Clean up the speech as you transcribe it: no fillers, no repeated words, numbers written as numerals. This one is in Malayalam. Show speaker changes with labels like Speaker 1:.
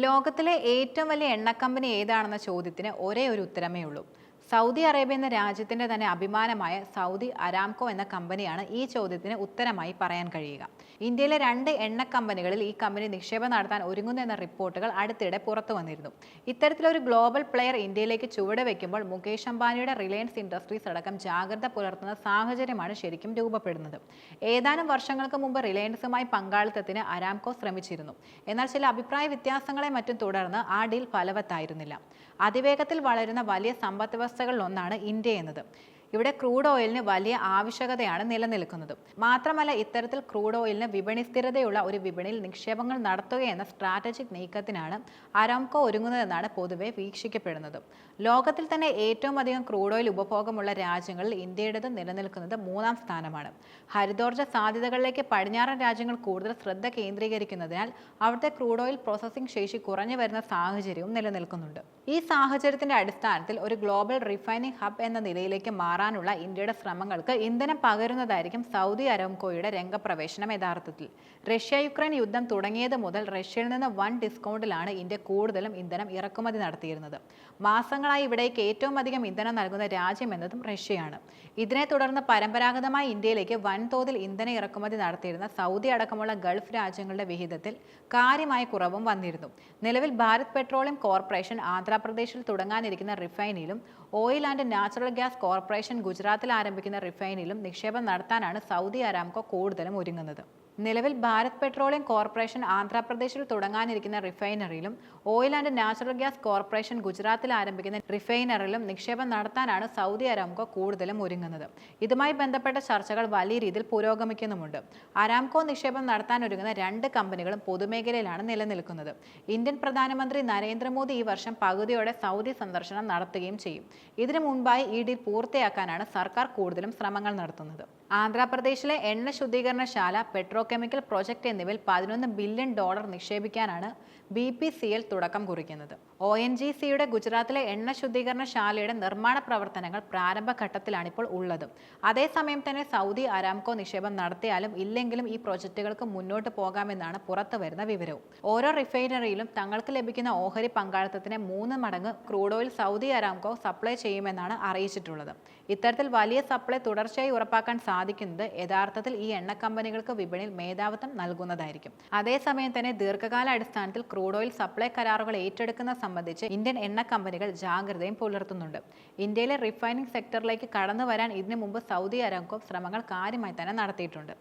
Speaker 1: ലോകത്തിലെ ഏറ്റവും വലിയ എണ്ണ കമ്പനി ഏതാണെന്ന ചോദ്യത്തിന് ഒരേ ഒരു ഉത്തരമേ ഉള്ളൂ. സൗദി അറേബ്യ എന്ന രാജ്യത്തിന്റെ തന്നെ അഭിമാനമായ സൗദി അരാംകോ എന്ന കമ്പനിയാണ് ഈ ചോദ്യത്തിന് ഉത്തരമായി പറയാൻ കഴിയുക. ഇന്ത്യയിലെ 2 എണ്ണ കമ്പനികളിൽ ഈ കമ്പനി നിക്ഷേപം നടത്താൻ ഒരുങ്ങുന്നു എന്ന റിപ്പോർട്ടുകൾ അടുത്തിടെ പുറത്തു വന്നിരുന്നു. ഇത്തരത്തിലൊരു ഗ്ലോബൽ പ്ലെയർ ഇന്ത്യയിലേക്ക് ചുവടുവെക്കുമ്പോൾ മുകേഷ് അംബാനിയുടെ റിലയൻസ് ഇൻഡസ്ട്രീസ് അടക്കം ജാഗ്രത പുലർത്തുന്ന സാഹചര്യമാണ് ശരിക്കും രൂപപ്പെടുന്നത്. ഏതാനും വർഷങ്ങൾക്ക് മുമ്പ് റിലയൻസുമായി പങ്കാളിത്തത്തിന് അരാംകോ ശ്രമിച്ചിരുന്നു. എന്നാൽ ചില അഭിപ്രായ വ്യത്യാസങ്ങളെ മറ്റും തുടർന്ന് ആ ഡീൽ ഫലവത്തായിരുന്നില്ല. അതിവേഗത്തിൽ വളരുന്ന വലിയ സമ്പദ് വ്യവസ്ഥകളിലൊന്നാണ് ഇന്ത്യ എന്നത്. ഇവിടെ ക്രൂഡ് ഓയിലിന് വലിയ ആവശ്യകതയാണ് നിലനിൽക്കുന്നത്. മാത്രമല്ല, ഇത്തരത്തിൽ ക്രൂഡ് ഓയിലിന് വിപണി സ്ഥിരതയുള്ള ഒരു വിപണിയിൽ നിക്ഷേപങ്ങൾ നടത്തുകയെന്ന സ്ട്രാറ്റജിക് നീക്കത്തിനാണ് അരാംകോ ഒരുങ്ങുന്നതെന്നാണ് പൊതുവെ വീക്ഷിക്കപ്പെടുന്നത്. ലോകത്തിൽ തന്നെ ഏറ്റവും അധികം ക്രൂഡ് ഓയിൽ ഉപഭോഗമുള്ള രാജ്യങ്ങളിൽ ഇന്ത്യയുടേത് നിലനിൽക്കുന്നത് 3ാം സ്ഥാനമാണ്. ഹരിതോർജ്ജ സാധ്യതകളിലേക്ക് പടിഞ്ഞാറൻ രാജ്യങ്ങൾ കൂടുതൽ ശ്രദ്ധ കേന്ദ്രീകരിക്കുന്നതിനാൽ അവിടുത്തെ ക്രൂഡ് ഓയിൽ പ്രോസസ്സിംഗ് ശേഷി കുറഞ്ഞു വരുന്ന സാഹചര്യവും നിലനിൽക്കുന്നുണ്ട്. ഈ സാഹചര്യത്തിന്റെ അടിസ്ഥാനത്തിൽ ഒരു ഗ്ലോബൽ റിഫൈനിങ് ഹബ് എന്ന നിലയിലേക്ക് മാറാനുള്ള ഇന്ത്യയുടെ ശ്രമങ്ങൾക്ക് ഇന്ധനം പകരുന്നതായിരിക്കും സൗദി അരാംകോയുടെ രംഗപ്രവേശനം. യഥാർത്ഥത്തിൽ റഷ്യ-യുക്രൈൻ യുദ്ധം തുടങ്ങിയത് മുതൽ റഷ്യയിൽ നിന്ന് വൻ ഡിസ്കൗണ്ടിലാണ് ഇന്ത്യ കൂടുതലും ഇന്ധനം ഇറക്കുമതി നടത്തിയിരുന്നത്. മാസങ്ങളായി ഇവിടേക്ക് ഏറ്റവും അധികം ഇന്ധനം നൽകുന്ന രാജ്യം എന്നതും റഷ്യയാണ്. ഇതിനെ തുടർന്ന് പരമ്പരാഗതമായി ഇന്ത്യയിലേക്ക് വൻതോതിൽ ഇന്ധന ഇറക്കുമതി നടത്തിയിരുന്ന സൗദി അടക്കമുള്ള ഗൾഫ് രാജ്യങ്ങളുടെ വിഹിതത്തിൽ കാര്യമായ കുറവും വന്നിരുന്നു. നിലവിൽ ഭാരത് പെട്രോളിയം കോർപ്പറേഷൻ ആന്ധ്രാപ്രദേശിൽ തുടങ്ങാനിരിക്കുന്ന റിഫൈനിലും oil and natural gas corporation ഗുജറാത്തിൽ ആരംഭിക്കുന്ന റിഫൈനിലും നിക്ഷേപം നടത്താനാണ് സൗദി അരാംകോ കൂടുതലും ഒരുങ്ങുന്നത്. നിലവിൽ ഭാരത് പെട്രോളിയം കോർപ്പറേഷൻ ആന്ധ്രാപ്രദേശിൽ തുടങ്ങാനിരിക്കുന്ന റിഫൈനറിയിലും oil and natural gas corporation ഗുജറാത്തിൽ ആരംഭിക്കുന്ന റിഫൈനറിലും നിക്ഷേപം നടത്താനാണ് സൗദി അരാംകോ കൂടുതലും ഒരുങ്ങുന്നത്. ഇതുമായി ബന്ധപ്പെട്ട ചർച്ചകൾ വലിയ രീതിയിൽ പുരോഗമിക്കുന്നുമുണ്ട്. അരാംകോ നിക്ഷേപം നടത്താൻ ഒരുങ്ങുന്ന 2 കമ്പനികളും പൊതുമേഖലയിലാണ് നിലനിൽക്കുന്നത്. ഇന്ത്യൻ പ്രധാനമന്ത്രി നരേന്ദ്രമോദി ഈ വർഷം പകുതിയോടെ സൗദി സന്ദർശനം നടത്തുകയും ചെയ്യും. ഇതിനു മുൻപായി ഈ ഡീൽ പൂർത്തിയാക്കാനാണ് സർക്കാർ കൂടുതലും ശ്രമങ്ങൾ നടത്തുന്നത്. ആന്ധ്രാപ്രദേശിലെ എണ്ണ ശുദ്ധീകരണശാല, പെട്രോകെമിക്കൽ പ്രോജക്റ്റ് എന്നിവയിൽ $11 ബില്യൺ നിക്ഷേപിക്കാനാണ് BPCL തുടക്കം കുറിക്കുന്നത്. ONGCയുടെ ഗുജറാത്തിലെ എണ്ണ ശുദ്ധീകരണശാലയുടെ നിർമ്മാണ പ്രവർത്തനങ്ങൾ പ്രാരംഭഘട്ടത്തിലാണിപ്പോൾ ഉള്ളത്. അതേസമയം തന്നെ സൗദി അരാംകോ നിക്ഷേപം നടത്തിയാലും ഇല്ലെങ്കിലും ഈ പ്രോജക്റ്റുകൾക്ക് മുന്നോട്ട് പോകാമെന്നാണ് പുറത്തു വരുന്ന വിവരവും. ഓരോ റിഫൈനറിയിലും തങ്ങൾക്ക് ലഭിക്കുന്ന ഓഹരി പങ്കാളിത്തത്തിന് 3 മടങ്ങ് crude oil Saudi Aramco supply ചെയ്യുമെന്നാണ് അറിയിച്ചിട്ടുള്ളത്. ഇത്തരത്തിൽ വലിയ സപ്ലൈ തുടർച്ചയായി ഉറപ്പാക്കാൻ സാധിക്കുന്നത് യഥാർത്ഥത്തിൽ ഈ എണ്ണ കമ്പനികൾക്ക് വിപണിയിൽ മേധാവിത്വം നൽകുന്നതായിരിക്കും. അതേസമയം തന്നെ ദീർഘകാല അടിസ്ഥാനത്തിൽ ക്രൂഡ് ഓയിൽ സപ്ലൈ കരാറുകൾ ഏറ്റെടുക്കുന്ന സംബന്ധിച്ച് ഇന്ത്യൻ എണ്ണ കമ്പനികൾ ജാഗ്രതയും പുലർത്തുന്നുണ്ട്. ഇന്ത്യയിലെ റിഫൈനിങ് സെക്ടറിലേക്ക് കടന്നു വരാൻ ഇതിനു മുമ്പ് സൗദി അരാംകോ ശ്രമങ്ങൾ കാര്യമായി തന്നെ നടത്തിയിട്ടുണ്ട്.